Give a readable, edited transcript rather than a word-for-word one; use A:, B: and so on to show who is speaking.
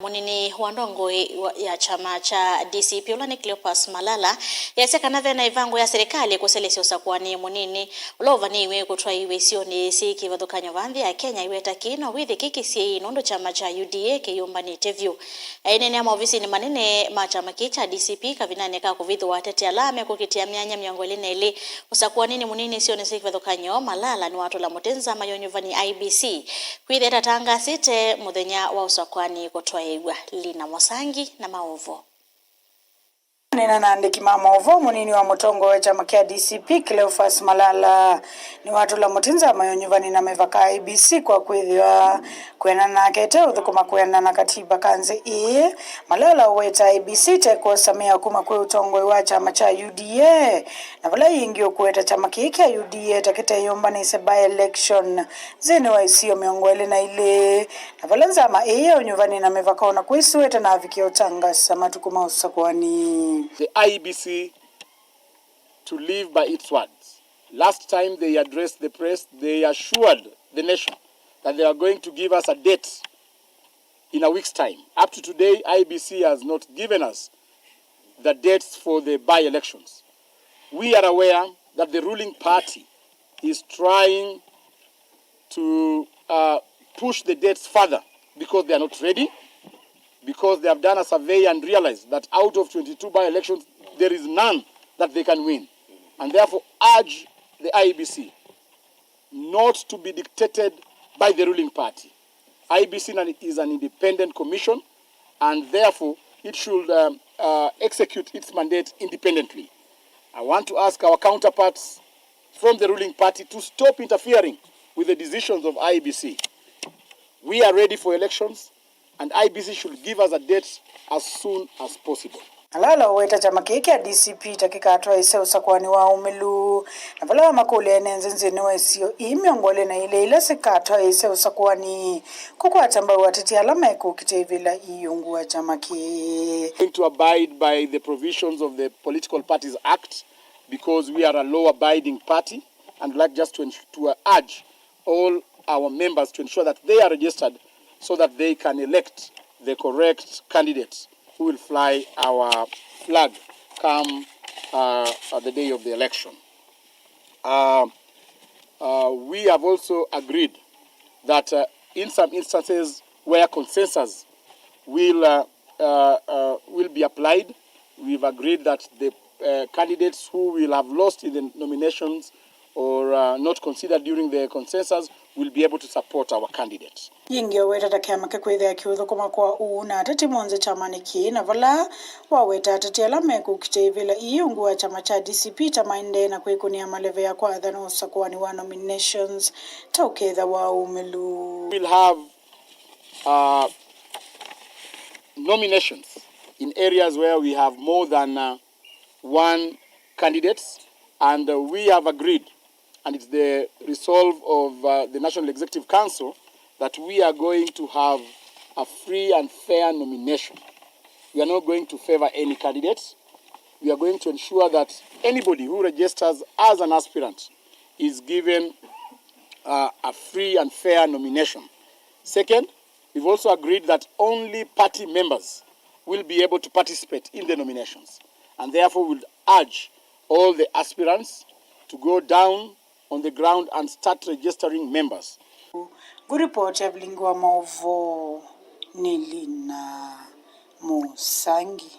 A: Munini wa Ndongoi ya chama cha DCP ulani Cleopas Malala Iasya Kana Vena Ivango ya Silikali Kuselesya Usakuani Munini Uvaniiwe Kutwaiiwa Isionisyi Kivathukanyo ya Kenya Aiweta Nowithe Kisyii Nundu chama cha UDA Kiiwumbanitye aine ni maofisi ni Manini ma chama cha DCP kavinane ka kuvithu watete alame kukitia myanya miongo ili Usakuani Munini Isionisyi Kivathukanyo Malala ni watu la mutenza Maunyuvani Iebc kwitheta tanga site muthenya wa Usakuani Kutwaiiwa lina mosangi na maovo.
B: Nina naandiki maovo munini wa mutongo wa chama cha DCP Cleopas Malala ni watu la mutinza Maunyuvani na mevaka Iebc kwa kwithwa kwena na kete uthukuma kwena na katiba kanze Malala weta Iebc teko samia kuma kwe utongo wa chama cha UDA na vala yingi kweta chama kiki ya UDA takitiyumbanitye by election zene wa isio miongwele na ile na vala nzama Maunyuvani na mevaka ona kwisuweta na aviki otanga samatukuma Usakuani.
C: The Iebc to live by its words. Last time they addressed the press, they assured the nation that they are going to give us a date in a week's time. Up to today, Iebc has not given us the dates for the by-elections. We are aware that the ruling party is trying to push the dates further because they are not ready, because they have done a survey and realized that out of 22 by-elections, there is none that they can win. And therefore urge the Iebc not to be dictated by the ruling party. Iebc is an independent commission, and therefore it should execute its mandate independently. I want to ask our counterparts from the ruling party to stop interfering with the decisions of Iebc. We are ready for elections, and Iebc should give us a date as soon as possible.
B: Malala weta chama kiki ya DCP takikatwa ise Usakuani wa umilu na vala makule enenzenzeni wa isio miongole na ile sikatwa ise Usakuani kukwata mbao watiti alama kukitevila iyungu wa chama ki.
C: Going to abide by the provisions of the Political Parties Act because we are a law-abiding party, and like just to urge all our members to ensure that they are registered so that they can elect the correct candidates who will fly our flag come the day of the election. We have also agreed that in some instances where consensus will be applied, we've agreed that the candidates who will have lost in the nominations or not considered during the consensus will be able to support our candidates.
B: Yingi weta takema kwithia kiuthukuma kwa una tati monze chama niki na vala waweta tati alame kukitevila iyungu wa chama cha DCP tamainde na kwikunia maleve ya kwa na Usakuani wa nominations tauketha wa umilu.
C: We'll have nominations in areas where we have more than one candidates, and we have agreed, and it's the resolve of the National Executive Council, that we are going to have a free and fair nomination. We are not going to favor any candidates. We are going to ensure that anybody who registers as an aspirant is given a free and fair nomination. Second, we've also agreed that only party members will be able to participate in the nominations, and therefore we'll urge all the aspirants to go down on the ground and start registering members.
B: Good report ya Maovo Nilina Mosangi.